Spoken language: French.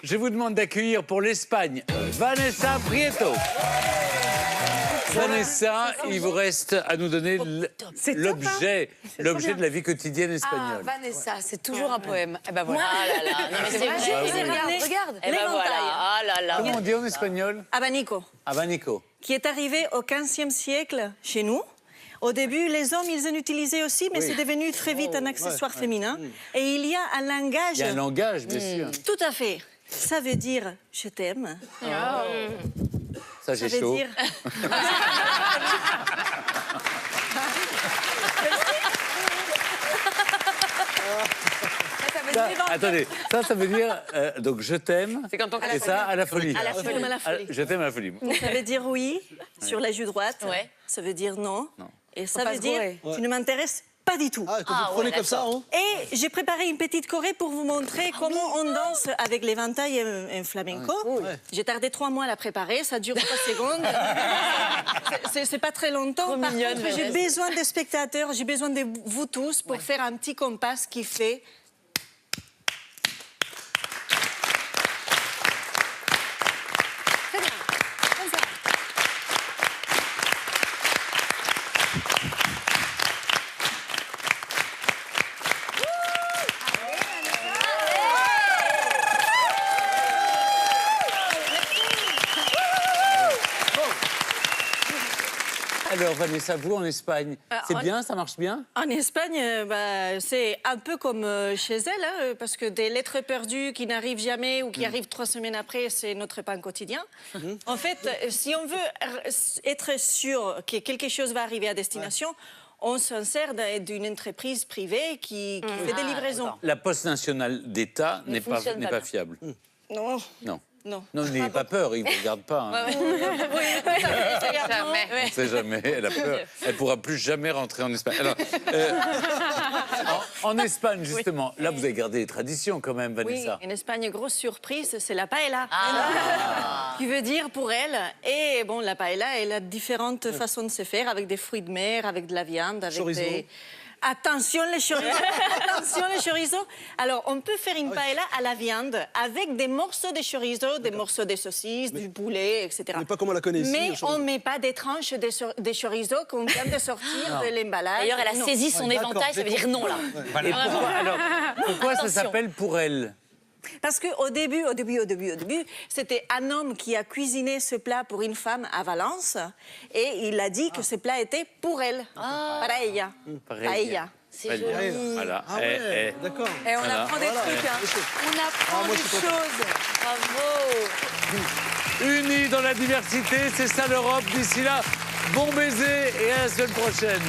je vous demande d'accueillir pour l'Espagne Vanessa Prieto. Vanessa, il vous reste à nous donner l'objet de la vie quotidienne espagnole. Vanessa, c'est toujours un poème. Eh ben voilà. Ah là là, non mais c'est vrai. Regarde. Eh ben voilà, ah là là. Comment on dit en espagnol? Abanico, Abanico. qui est arrivé au XVe siècle chez nous. Au début, les hommes, ils en utilisaient aussi, mais c'est devenu très vite un accessoire féminin. Et il y a un langage... Il y a un langage, bien sûr. Tout à fait. Ça veut dire « je t'aime Ça, ». Ça j'ai veut chaud. dire... Attendez, ça veut dire donc je t'aime. C'est quand on Et ça à la folie. À la folie. À la folie. Je t'aime à la folie. Ça veut dire oui sur la joue droite. Ouais. Ça veut dire non. Et ça pas veut se dire gourer. tu ne m'intéresses pas du tout. Ah, que vous prenez comme ça, hein? Et j'ai préparé une petite choré pour vous montrer comment on danse avec l'éventail et un flamenco. J'ai tardé 3 mois à la préparer, ça dure 3 secondes. C'est pas très longtemps. Par mignonne, contre, j'ai Vanessa. besoin des spectateurs, j'ai besoin de vous tous pour faire un petit compas qui fait... Alors Vanessa, vous en Espagne, c'est bien, ça marche bien? En Espagne, c'est un peu comme chez elle, hein, parce que des lettres perdues qui n'arrivent jamais ou qui arrivent 3 semaines après, c'est notre pain quotidien. En fait, si on veut être sûr que quelque chose va arriver à destination, on s'en sert d'une entreprise privée qui fait des livraisons. La Poste nationale d'État n'est pas fonctionne pas bien. fiable. Non. Non. Non. Non, n'ayez pas peur, il ne vous regarde pas. Hein. Jamais. On ne sait jamais, elle a peur. Elle ne pourra plus jamais rentrer en Espagne. Alors, en Espagne, justement, là, vous avez gardé les traditions quand même, Oui, Vanessa. en Espagne, grosse surprise, c'est la paella. Ah. Qui veut dire pour elle. Et bon, la paella, elle a différentes façons de se faire, avec des fruits de mer, avec de la viande, avec Chorizo. des... Attention les chorizo. Attention les chorizo. Alors, on peut faire une paella à la viande avec des morceaux de chorizo, des morceaux de saucisses, du poulet, etc. Mais pas comme on la connaît ici. Mais le chorizo. on ne met pas des tranches de chorizo qu'on vient de sortir de l'emballage. D'ailleurs, elle a Non. saisi son éventail, ça veut dire non là. Et pourquoi ça Attention. s'appelle pour elle? Parce qu'au début, c'était un homme qui a cuisiné ce plat pour une femme à Valence et il a dit que ce plat était pour elle. Paella. Paella. C'est Très bien. joli. Voilà. Ah ouais, d'accord. Et on Voilà. apprend des trucs, hein. On apprend moi, des je suis content. choses. Bravo. Unis dans la diversité, c'est ça l'Europe. D'ici là, bon baiser et à la semaine prochaine.